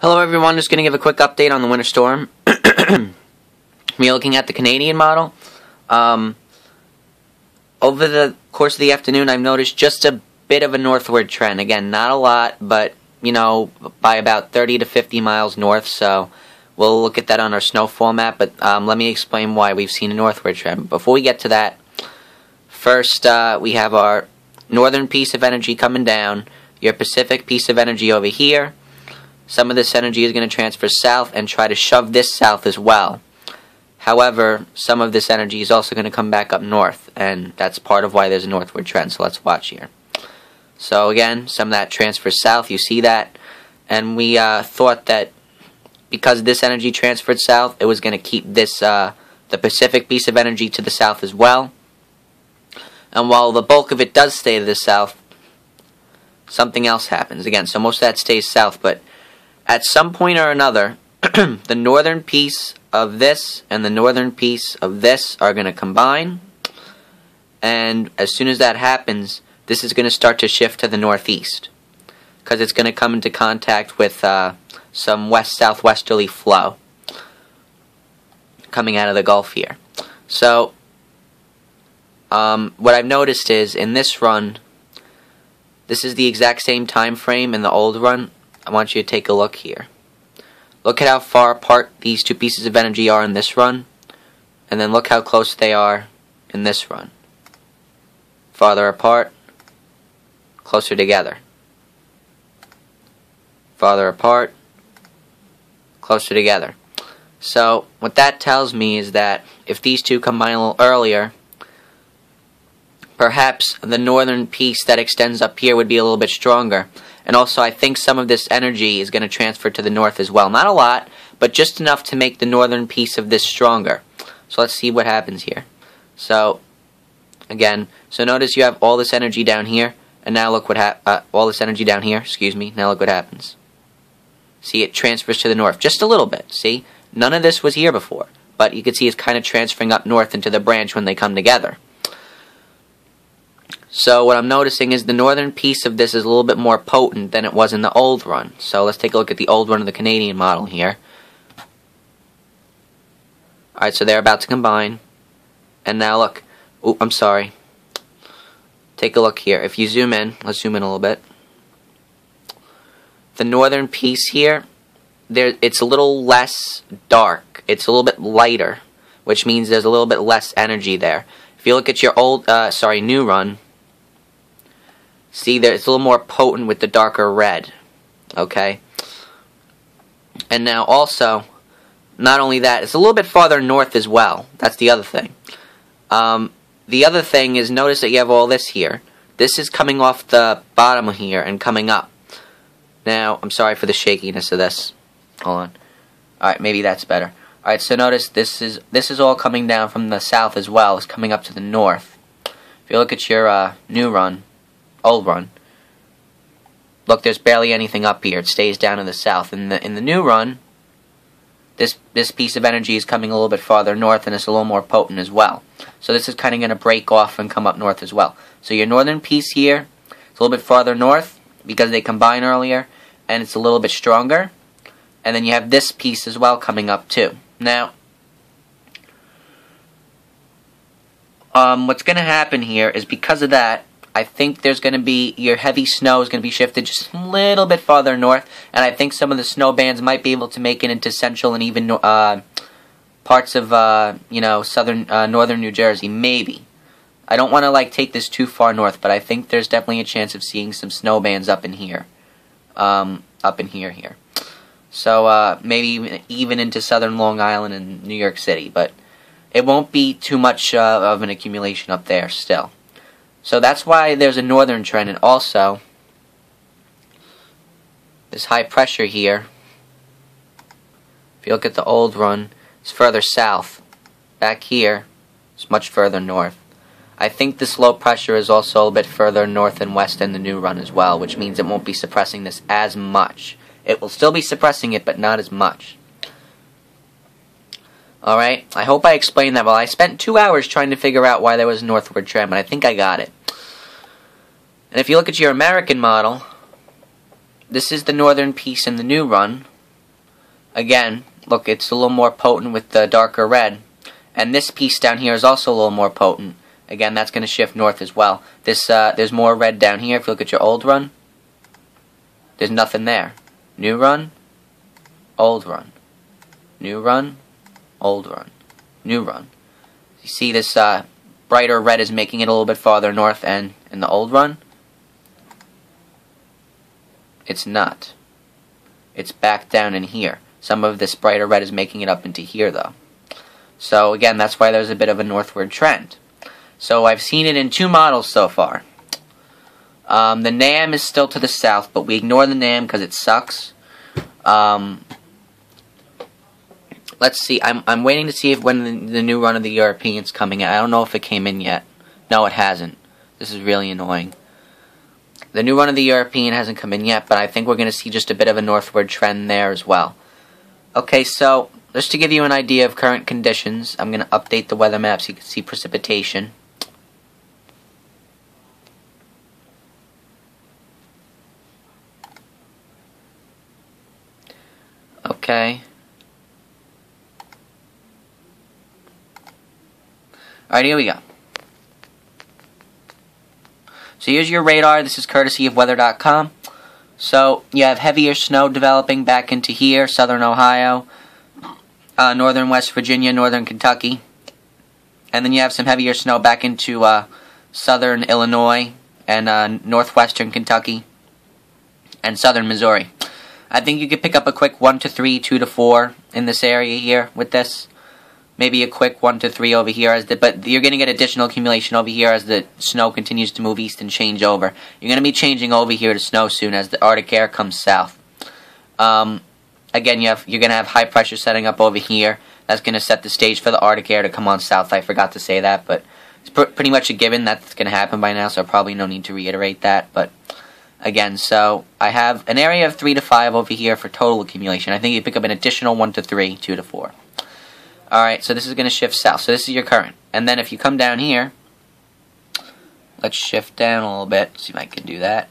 Hello everyone, just going to give a quick update on the winter storm. We're looking at the Canadian model. Over the course of the afternoon, I've noticed just a bit of a northward trend. Again, not a lot, but, you know, by about 30 to 50 miles north, so we'll look at that on our snowfall map, but let me explain why we've seen a northward trend. Before we get to that, first we have our northern piece of energy coming down, your Pacific piece of energy over here. Some of this energy is going to transfer south and try to shove this south as well. However, some of this energy is also going to come back up north, and that's part of why there's a northward trend, so let's watch here. So again, some of that transfers south, you see that, and we thought that because this energy transferred south, it was going to keep this, the Pacific piece of energy to the south as well. And while the bulk of it does stay to the south, something else happens. Again, so most of that stays south, but at some point or another, the northern piece of this and the northern piece of this are going to combine, and as soon as that happens, this is going to start to shift to the northeast, because it's going to come into contact with some west-southwesterly flow coming out of the Gulf here. So, what I've noticed is, in this run, this is the exact same time frame in the old run. I want you to take a look here. Look at how far apart these two pieces of energy are in this run, and then look how close they are in this run. Farther apart, closer together. Farther apart, closer together. So, what that tells me is that if these two combine a little earlier, perhaps the northern piece that extends up here would be a little bit stronger. And also, I think some of this energy is going to transfer to the north as well. Not a lot, but just enough to make the northern piece of this stronger. So let's see what happens here. So, again, so notice you have all this energy down here, and now look what all this energy down here, excuse me, now look what happens. See, it transfers to the north, just a little bit, see? None of this was here before, but you can see it's kind of transferring up north into the branch when they come together. So what I'm noticing is the northern piece of this is a little bit more potent than it was in the old run. So let's take a look at the old run of the Canadian model here. Alright, so they're about to combine. And now look. Oop, I'm sorry. Take a look here. If you zoom in, let's zoom in a little bit. The northern piece here, it's a little less dark. It's a little bit lighter, which means there's a little bit less energy there. If you look at your new run, see there, it's a little more potent with the darker red, okay? And now also, not only that, it's a little bit farther north as well. That's the other thing. The other thing is, notice that you have all this here. This is coming off the bottom here and coming up. Now, I'm sorry for the shakiness of this. Hold on. Alright, maybe that's better. Alright, so notice this is all coming down from the south as well. It's coming up to the north. If you look at your new run, old run, look, there's barely anything up here. It stays down in the south. In the new run, this piece of energy is coming a little bit farther north, and it's a little more potent as well. So this is kind of going to break off and come up north as well. So your northern piece here, it's a little bit farther north because they combine earlier, and it's a little bit stronger. And then you have this piece as well coming up too. Now, what's going to happen here is, because of that, I think there's going to be, your heavy snow is going to be shifted just a little bit farther north, and I think some of the snow bands might be able to make it into central and even parts of, you know, northern New Jersey, maybe. I don't want to, like, take this too far north, but I think there's definitely a chance of seeing some snow bands up in here. Here. So, maybe even into southern Long Island and New York City, but it won't be too much of an accumulation up there still. So that's why there's a northern trend, and also this high pressure here, if you look at the old run, it's further south. Back here, it's much further north. I think this low pressure is also a little bit further north and west in the new run as well, which means it won't be suppressing this as much. It will still be suppressing it, but not as much. Alright, I hope I explained that well. I spent 2 hours trying to figure out why there was a northward trend, but I think I got it. And if you look at your American model, this is the northern piece in the new run. again, look, it's a little more potent with the darker red. And this piece down here is also a little more potent. Again, that's going to shift north as well. There's more red down here. If you look at your old run, there's nothing there. New run, old run. New run, old run. New run. You see this brighter red is making it a little bit farther north, and in the old run, it's not. It's back down in here. Some of this brighter red is making it up into here, though. So, again, that's why there's a bit of a northward trend. So, I've seen it in 2 models so far. The NAM is still to the south, but we ignore the NAM because it sucks. Let's see. I'm waiting to see if when the new run of the European's coming out. I don't know if it came in yet. No, it hasn't. This is really annoying. The new run of the European hasn't come in yet, but I think we're going to see just a bit of a northward trend there as well. Okay, so just to give you an idea of current conditions, I'm going to update the weather map so you can see precipitation. Okay. Alright, here we go. So here's your radar. This is courtesy of weather.com. So you have heavier snow developing back into here, southern Ohio, northern West Virginia, northern Kentucky. And then you have some heavier snow back into southern Illinois and northwestern Kentucky and southern Missouri. I think you could pick up a quick 1 to 3, 2 to 4 in this area here with this. Maybe a quick 1 to 3 over here, but you're going to get additional accumulation over here as the snow continues to move east and change over. You're going to be changing over here to snow soon as the Arctic air comes south. Again, you're going to have high pressure setting up over here. That's going to set the stage for the Arctic air to come on south. I forgot to say that, but it's pretty much a given that's going to happen by now, so probably no need to reiterate that. But again, so I have an area of 3 to 5 over here for total accumulation. I think you pick up an additional 1 to 3, 2 to 4. Alright, so this is going to shift south. So this is your current. And then if you come down here, let's shift down a little bit. See if I can do that.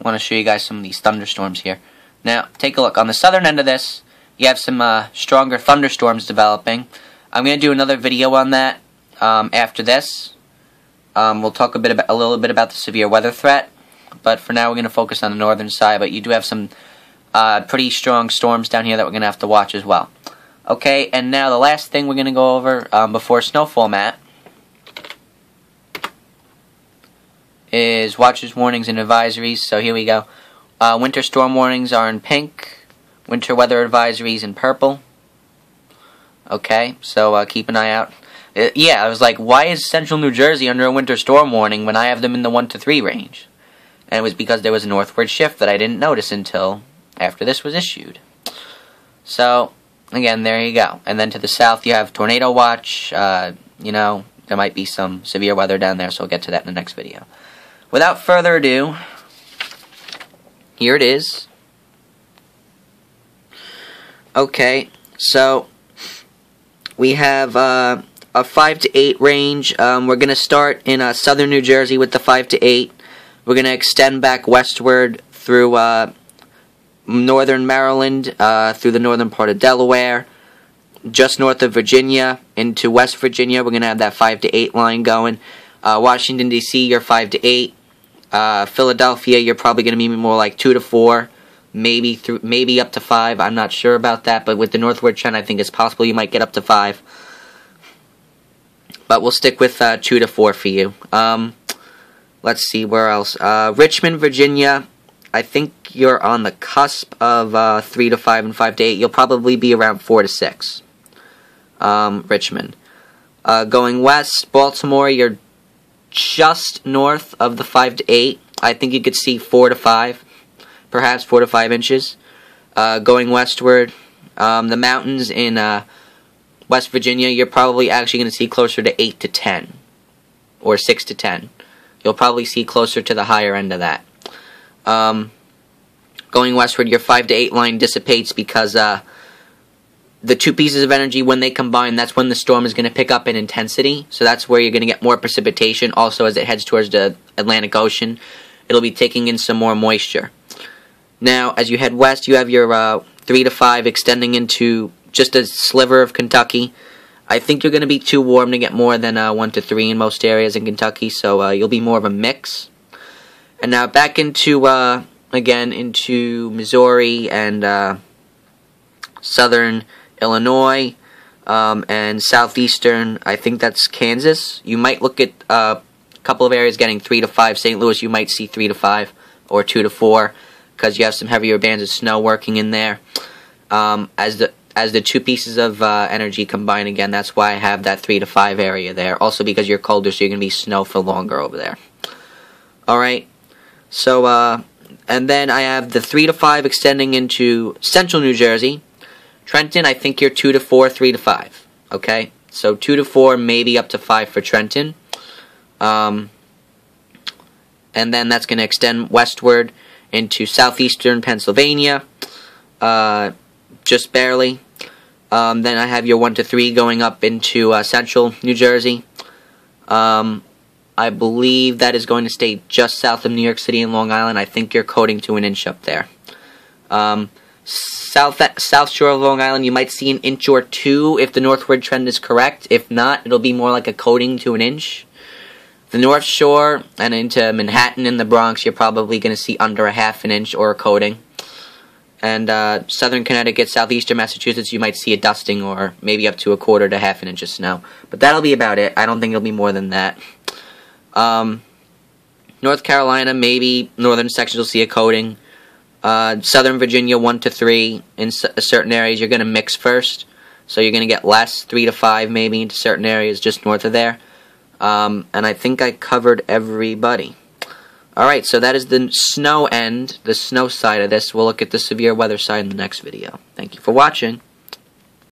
I want to show you guys some of these thunderstorms here. Now, take a look. On the southern end of this, you have some stronger thunderstorms developing. I'm going to do another video on that after this. We'll talk a little bit about the severe weather threat. But for now, we're going to focus on the northern side. But you do have some pretty strong storms down here that we're going to have to watch as well. Okay, and now the last thing we're going to go over before snowfall map is watches, warnings, and advisories. So here we go. Winter storm warnings are in pink. Winter weather advisories in purple. Okay, so keep an eye out. Yeah, I was like, why is central New Jersey under a winter storm warning when I have them in the 1 to 3 range? And it was because there was a northward shift that I didn't notice until after this was issued. So, again, there you go. And then to the south you have tornado watch. You know, there might be some severe weather down there, so we'll get to that in the next video. Without further ado, here it is. Okay, so we have a 5 to 8 range. We're going to start in southern New Jersey with the 5 to 8. We're going to extend back westward through northern Maryland, through the northern part of Delaware, just north of Virginia, into West Virginia. We're going to have that 5 to 8 line going. Washington, D.C., you're 5 to 8. Philadelphia, you're probably going to be more like 2 to 4, maybe up to 5. I'm not sure about that, but with the northward trend, I think it's possible you might get up to 5. But we'll stick with 2 to 4 for you. Let's see, where else? Richmond, Virginia, I think you're on the cusp of 3 to 5 and 5 to 8. You'll probably be around 4 to 6. Richmond. Going west, Baltimore, you're just north of the 5 to 8. I think you could see 4 to 5, perhaps 4 to 5 inches. Going westward, the mountains in West Virginia, you're probably actually going to see closer to 8 to 10, or 6 to 10. You'll probably see closer to the higher end of that. Going westward, your 5 to 8 line dissipates because the two pieces of energy, when they combine, that's when the storm is going to pick up in intensity. So that's where you're going to get more precipitation. Also, as it heads towards the Atlantic Ocean, it'll be taking in some more moisture. Now, as you head west, you have your 3 to 5 extending into just a sliver of Kentucky. I think you're going to be too warm to get more than 1 to 3 in most areas in Kentucky, so you'll be more of a mix. And now back into, again, into Missouri and southern Illinois and southeastern, I think that's Kansas. You might look at a couple of areas getting 3 to 5. St. Louis, you might see 3 to 5 or 2 to 4 because you have some heavier bands of snow working in there. As the two pieces of energy combine again, that's why I have that 3 to 5 area there. Also because you're colder, so you're going to be snow for longer over there. Alright, so, and then I have the 3 to 5 extending into central New Jersey. Trenton, I think you're 2 to 4, 3 to 5. Okay? So 2 to 4, maybe up to 5 for Trenton. And then that's going to extend westward into southeastern Pennsylvania. Just barely. Then I have your 1 to 3 going up into central New Jersey. I believe that is going to stay just south of New York City and Long Island. I think you're coating to 1 inch up there. South shore of Long Island, you might see 1 inch or 2 if the northward trend is correct. If not, it'll be more like a coating to 1 inch. The North Shore and into Manhattan and the Bronx, you're probably going to see under 1/2 inch or a coating. And southern Connecticut, southeastern Massachusetts, you might see a dusting or maybe up to 1/4 to 1/2 inch of snow. But that'll be about it. I don't think it'll be more than that. North Carolina, maybe northern sections will see a coating. Southern Virginia, 1 to 3. In certain areas, you're going to mix first. So you're going to get less, 3 to 5 maybe, into certain areas just north of there. And I think I covered everybody. Alright, so that is the snow end, the snow side of this. We'll look at the severe weather side in the next video. Thank you for watching.